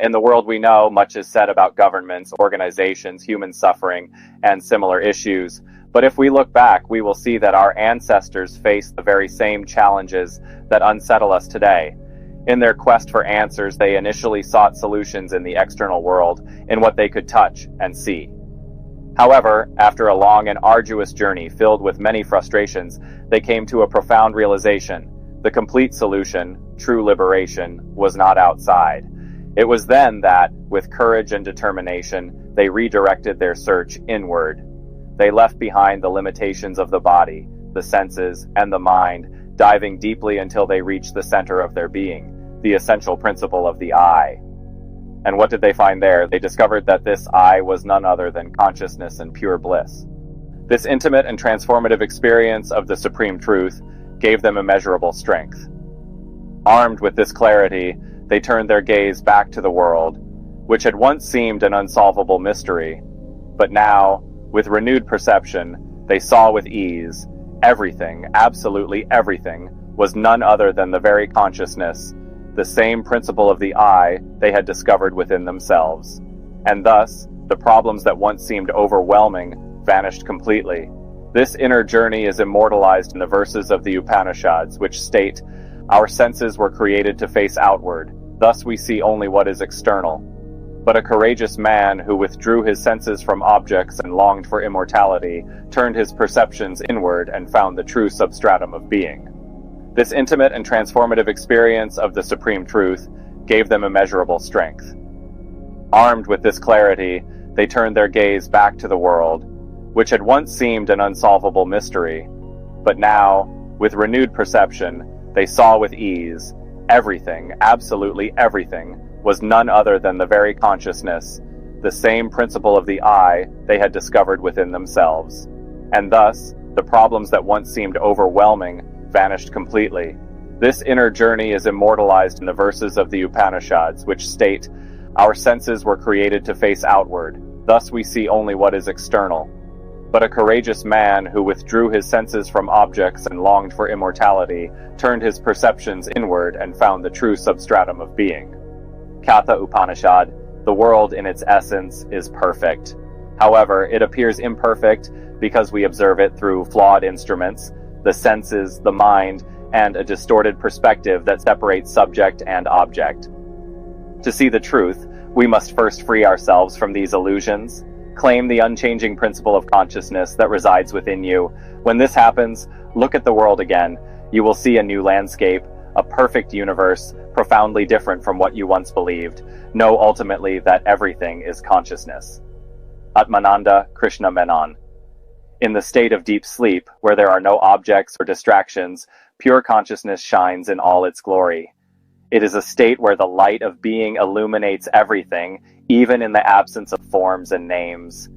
In the world we know, much is said about governments, organizations, human suffering, and similar issues. But if we look back, we will see that our ancestors faced the very same challenges that unsettle us today. In their quest for answers, they initially sought solutions in the external world, in what they could touch and see. However, after a long and arduous journey filled with many frustrations, they came to a profound realization. The complete solution, true liberation, was not outside. It was then that, with courage and determination, they redirected their search inward. They left behind the limitations of the body, the senses, and the mind, diving deeply until they reached the center of their being, the essential principle of the I. And what did they find there? They discovered that this I was none other than consciousness and pure bliss. This intimate and transformative experience of the supreme truth gave them immeasurable strength. Armed with this clarity, they turned their gaze back to the world, which had once seemed an unsolvable mystery. But now, with renewed perception, they saw with ease everything, absolutely everything, was none other than the very consciousness, the same principle of the I they had discovered within themselves. And thus, the problems that once seemed overwhelming vanished completely. This inner journey is immortalized in the verses of the Upanishads, which state, "Our senses were created to face outward, thus we see only what is external. But a courageous man who withdrew his senses from objects and longed for immortality, turned his perceptions inward and found the true substratum of being." This intimate and transformative experience of the supreme truth gave them immeasurable strength. Armed with this clarity, they turned their gaze back to the world, which had once seemed an unsolvable mystery. But now, with renewed perception, they saw with ease everything, absolutely everything, was none other than the very consciousness, the same principle of the I they had discovered within themselves. And thus, the problems that once seemed overwhelming vanished completely. This inner journey is immortalized in the verses of the Upanishads, which state, "Our senses were created to face outward, thus we see only what is external. But a courageous man who withdrew his senses from objects and longed for immortality, turned his perceptions inward and found the true substratum of being." Katha Upanishad, "The world in its essence is perfect. However, it appears imperfect because we observe it through flawed instruments, the senses, the mind, and a distorted perspective that separates subject and object. To see the truth, we must first free ourselves from these illusions, claim the unchanging principle of consciousness that resides within you. When this happens, look at the world again. You will see a new landscape, a perfect universe, profoundly different from what you once believed. Know ultimately that everything is consciousness." Atmananda Krishna Menon. In the state of deep sleep, where there are no objects or distractions, pure consciousness shines in all its glory. It is a state where the light of being illuminates everything, even in the absence of forms and names.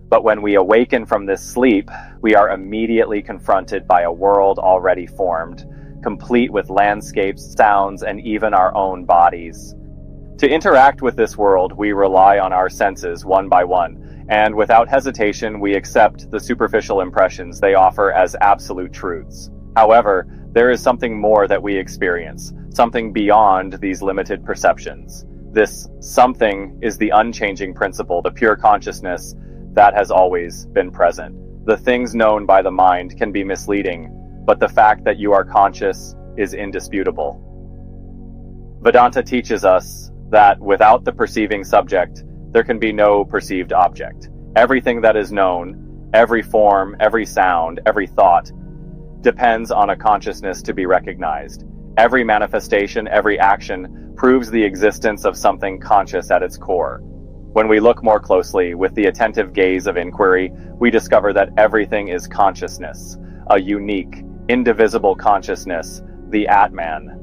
But when we awaken from this sleep, we are immediately confronted by a world already formed, complete with landscapes, sounds, and even our own bodies. To interact with this world, we rely on our senses one by one, and without hesitation, we accept the superficial impressions they offer as absolute truths. However, there is something more that we experience, something beyond these limited perceptions. This something is the unchanging principle, the pure consciousness that has always been present. The things known by the mind can be misleading, but the fact that you are conscious is indisputable. Vedanta teaches us that without the perceiving subject, there can be no perceived object. Everything that is known, every form, every sound, every thought, depends on a consciousness to be recognized. Every manifestation, every action proves the existence of something conscious at its core. When we look more closely, with the attentive gaze of inquiry, we discover that everything is consciousness, a unique, indivisible consciousness, the Atman.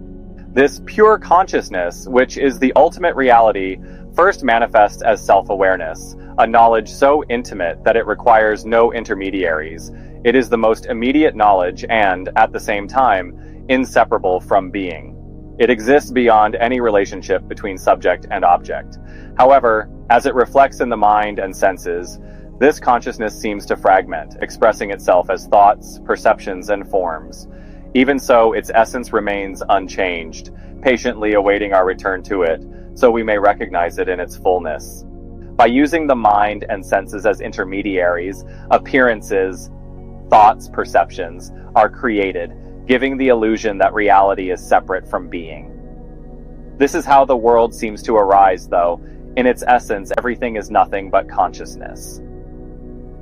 This pure consciousness, which is the ultimate reality, first manifests as self-awareness, a knowledge so intimate that it requires no intermediaries. It is the most immediate knowledge and, at the same time, inseparable from being. It exists beyond any relationship between subject and object. However, as it reflects in the mind and senses, this consciousness seems to fragment, expressing itself as thoughts, perceptions, and forms. Even so, its essence remains unchanged, patiently awaiting our return to it, so we may recognize it in its fullness. By using the mind and senses as intermediaries, appearances, thoughts, perceptions are created, giving the illusion that reality is separate from being. This is how the world seems to arise, though. In its essence, everything is nothing but consciousness.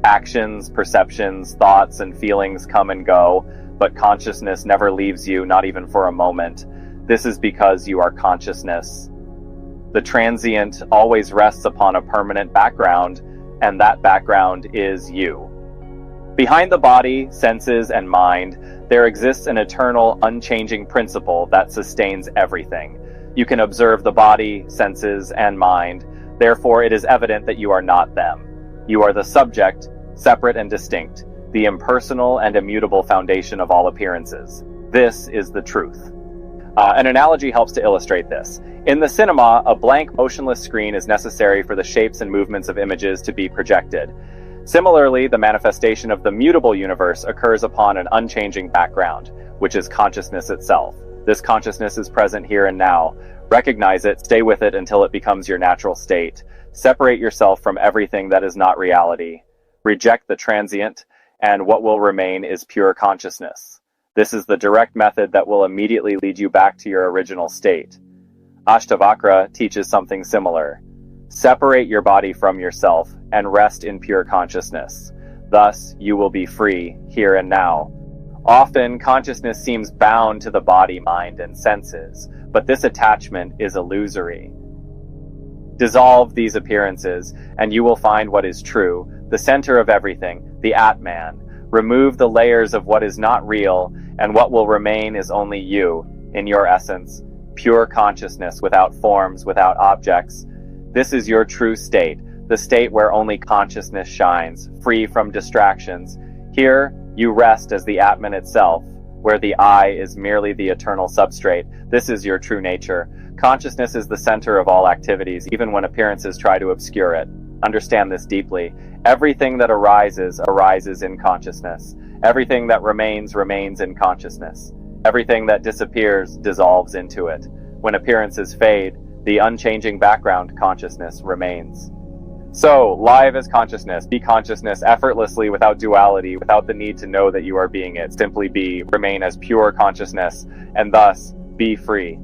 Actions, perceptions, thoughts, and feelings come and go, but consciousness never leaves you, not even for a moment. This is because you are consciousness. The transient always rests upon a permanent background, and that background is you. Behind the body, senses, and mind, there exists an eternal, unchanging principle that sustains everything. You can observe the body, senses, and mind. Therefore, it is evident that you are not them. You are the subject, separate and distinct, the impersonal and immutable foundation of all appearances. This is the truth. An analogy helps to illustrate this. In the cinema, a blank, motionless screen is necessary for the shapes and movements of images to be projected. Similarly, the manifestation of the mutable universe occurs upon an unchanging background, which is consciousness itself. This consciousness is present here and now. Recognize it, stay with it until it becomes your natural state. Separate yourself from everything that is not reality. Reject the transient, and what will remain is pure consciousness. This is the direct method that will immediately lead you back to your original state. Ashtavakra teaches something similar. Separate your body from yourself and rest in pure consciousness. Thus, you will be free here and now. Often, consciousness seems bound to the body, mind, and senses, but this attachment is illusory. Dissolve these appearances, and you will find what is true, the center of everything, the Atman. Remove the layers of what is not real, and what will remain is only you, in your essence, pure consciousness without forms, without objects. This is your true state, the state where only consciousness shines, free from distractions. Here, you rest as the Atman itself, where the I is merely the eternal substrate. This is your true nature. Consciousness is the center of all activities, even when appearances try to obscure it. Understand this deeply. Everything that arises, arises in consciousness. Everything that remains, remains in consciousness. Everything that disappears, dissolves into it. When appearances fade, the unchanging background consciousness remains. So, live as consciousness, be consciousness effortlessly without duality, without the need to know that you are being it. Simply be, remain as pure consciousness, and thus be free.